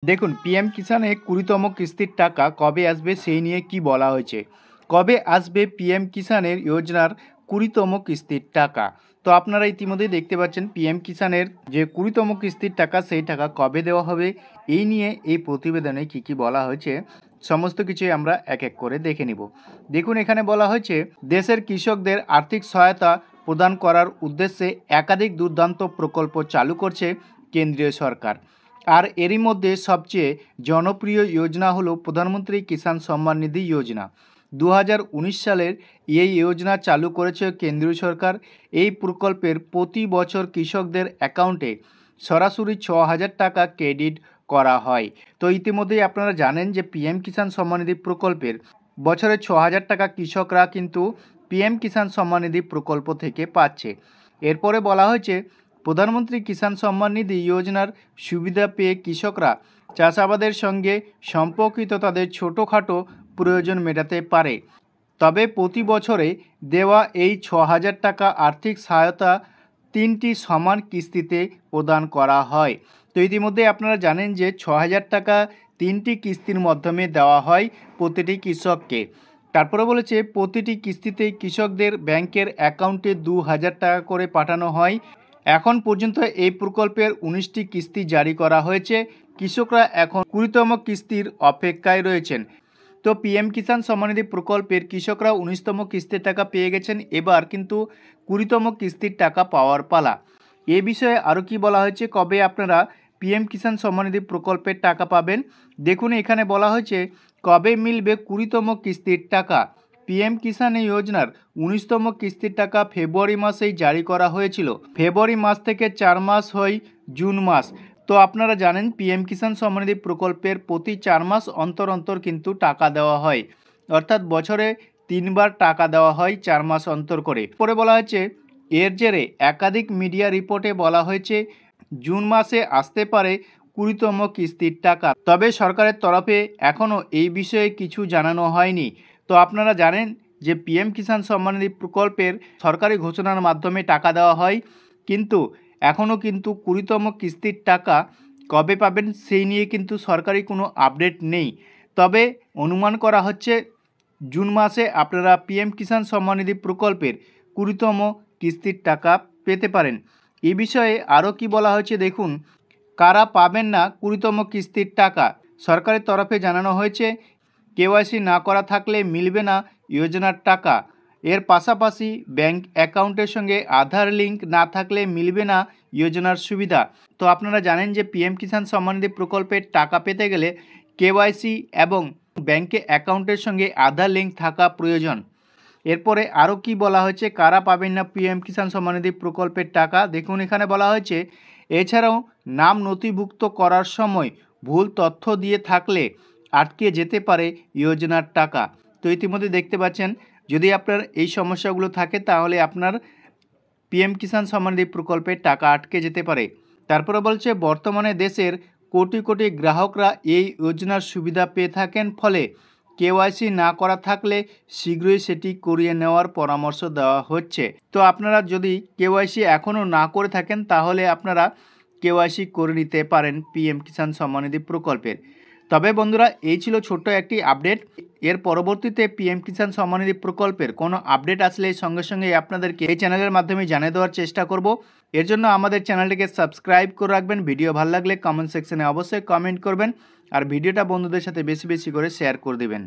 দেখুন, পিএম কিষানে ২০তম কিস্তির টাকা কবে আসবে সেই নিয়ে কি বলা হয়েছে। কবে আসবে পিএম কিষানের যোজনার ২০তম কিস্তির টাকা। তো আপনারা ইতিমধ্যেই দেখতে পাচ্ছেন পিএম কিষানের যে ২০তম কিস্তির টাকা সেই টাকা কবে দেওয়া হবে, এই নিয়ে এই প্রতিবেদনে কি কি বলা হয়েছে সমস্ত কিছুই আমরা এক এক করে দেখে নিব। দেখুন, এখানে বলা হয়েছে দেশের কৃষকদের আর্থিক সহায়তা প্রদান করার উদ্দেশ্যে একাধিক দুর্দান্ত প্রকল্প চালু করছে কেন্দ্রীয় সরকার। আর এরই মধ্যে সবচেয়ে জনপ্রিয় যোজনা হলো প্রধানমন্ত্রী কিষাণ সম্মান নিধি যোজনা। ২০১৯ সালের এই যোজনা চালু করেছে কেন্দ্রীয় সরকার। এই প্রকল্পের প্রতি বছর কৃষকদের অ্যাকাউন্টে সরাসরি ৬,০০০ টাকা ক্রেডিট করা হয়। তো ইতিমধ্যেই আপনারা জানেন যে পিএম কিষাণ সম্মান নিধি প্রকল্পের বছরে ৬,০০০ টাকা কৃষকরা কিন্তু পিএম কিষাণ সম্মান নিধি প্রকল্প থেকে পাচ্ছে। এরপরে বলা হয়েছে প্রধানমন্ত্রী কিষাণ সম্মান নিধি যোজনার সুবিধা পেয়ে কৃষকরা চাষাবাদের সঙ্গে সম্পর্কিত তাদের ছোটোখাটো প্রয়োজন মেটাতে পারে। তবে প্রতি বছরে দেওয়া এই ৬,০০০ টাকা আর্থিক সহায়তা ৩টি সমান কিস্তিতে প্রদান করা হয়। তো ইতিমধ্যে আপনারা জানেন যে ৬,০০০ টাকা ৩টি কিস্তির মাধ্যমে দেওয়া হয় প্রতিটি কৃষককে। তারপরে বলেছে প্রতিটি কিস্তিতেই কৃষকদের ব্যাংকের অ্যাকাউন্টে ২,০০০ টাকা করে পাঠানো হয়। এখন পর্যন্ত এই প্রকল্পের ১৯টি কিস্তি জারি করা হয়েছে। কৃষকরা এখন ২০তম কিস্তির অপেক্ষায় রয়েছেন। তো পিএম কিষাণ সম্মান নিধি প্রকল্পের কৃষকরা ১৯তম কিস্তির টাকা পেয়ে গেছেন। এবার কিন্তু ২০তম কিস্তির টাকা পাওয়ার পালা। এ বিষয়ে আরও কি বলা হয়েছে, কবে আপনারা পিএম কিষাণ সম্মান নিধি প্রকল্পের টাকা পাবেন। দেখুন, এখানে বলা হয়েছে কবে মিলবে ২০তম কিস্তির টাকা। পিএম কিষাণ যোজনার ১৯তম কিস্তির টাকা ফেব্রুয়ারি মাসেই জারি করা হয়েছিল। ফেব্রুয়ারি মাস থেকে ৪ মাস হয় জুন মাস। তো আপনারা জানেন পিএম কিষাণ সম্মান নিধি প্রকল্পের প্রতি ৪ মাস অন্তর অন্তর কিন্তু টাকা দেওয়া হয়, অর্থাৎ বছরে ৩বার টাকা দেওয়া হয় ৪ মাস অন্তর করে। পরে বলা হয়েছে এর জেরে একাধিক মিডিয়া রিপোর্টে বলা হয়েছে জুন মাসে আসতে পারে ২০তম কিস্তির টাকা। তবে সরকারের তরফে এখনও এই বিষয়ে কিছু জানানো হয়নি। তো আপনারা জানেন যে পিএম কিষাণ সম্মান নিধি প্রকল্পের সরকারি ঘোষণার মাধ্যমে টাকা দেওয়া হয়, কিন্তু এখনও কিন্তু ২০তম কিস্তির টাকা কবে পাবেন সেই নিয়ে কিন্তু সরকারি কোনো আপডেট নেই। তবে অনুমান করা হচ্ছে জুন মাসে আপনারা পিএম কিষাণ সম্মান নিধি প্রকল্পের ২০তম কিস্তির টাকা পেতে পারেন। এই বিষয়ে আরও কি বলা হয়েছে দেখুন, কারা পাবেন না ২০তম কিস্তির টাকা। সরকারের তরফে জানানো হয়েছে কেওয়াইসি না করা থাকলে মিলবে না যোজনার টাকা। এর পাশাপাশি ব্যাংক অ্যাকাউন্টের সঙ্গে আধার লিঙ্ক না থাকলে মিলবে না যোজনার সুবিধা। তো আপনারা জানেন যে পিএম কিষাণ সম্মান নিধি প্রকল্পের টাকা পেতে গেলে কেওয়াইসি এবং ব্যাংকে অ্যাকাউন্টের সঙ্গে আধার লিঙ্ক থাকা প্রয়োজন। এরপরে আরও কি বলা হয়েছে কারা পাবেন না পিএম কিষাণ সম্মান নিধি প্রকল্পের টাকা। দেখুন, এখানে বলা হয়েছে এছাড়াও নাম নথিভুক্ত করার সময় ভুল তথ্য দিয়ে থাকলে আটকে যেতে পারে যোজনার টাকা। তো ইতিমধ্যে দেখতে পাচ্ছেন যদি আপনার এই সমস্যাগুলো থাকে তাহলে আপনার পিএম কিষাণ সম্মান নিধি প্রকল্পের টাকা আটকে যেতে পারে। তারপরে বলছে বর্তমানে দেশের কোটি কোটি গ্রাহকরা এই যোজনার সুবিধা পেয়ে থাকেন, ফলে কেওয়াইসি না করা থাকলে শীঘ্রই সেটি করিয়ে নেওয়ার পরামর্শ দেওয়া হচ্ছে। তো আপনারা যদি কেওয়াইসি এখনও না করে থাকেন তাহলে আপনারা কেওয়াইসি করে নিতে পারেন পিএম কিষাণ সম্মান নিধি প্রকল্পের। তবে বন্ধুরা, এই ছিল ছোট্ট একটি আপডেট। এর পরবর্তীতে পিএম কিষাণ সম্মান নিধি প্রকল্পের কোনো আপডেট আসলে সঙ্গে সঙ্গে আপনাদেরকে এই চ্যানেলের মাধ্যমে জানিয়ে দেওয়ার চেষ্টা করব। এর জন্য আমাদের চ্যানেলটিকে সাবস্ক্রাইব করে রাখবেন। ভিডিও ভালো লাগলে কমেন্ট সেকশনে অবশ্যই কমেন্ট করবেন আর ভিডিওটা বন্ধুদের সাথে বেশি বেশি করে শেয়ার করে দেবেন।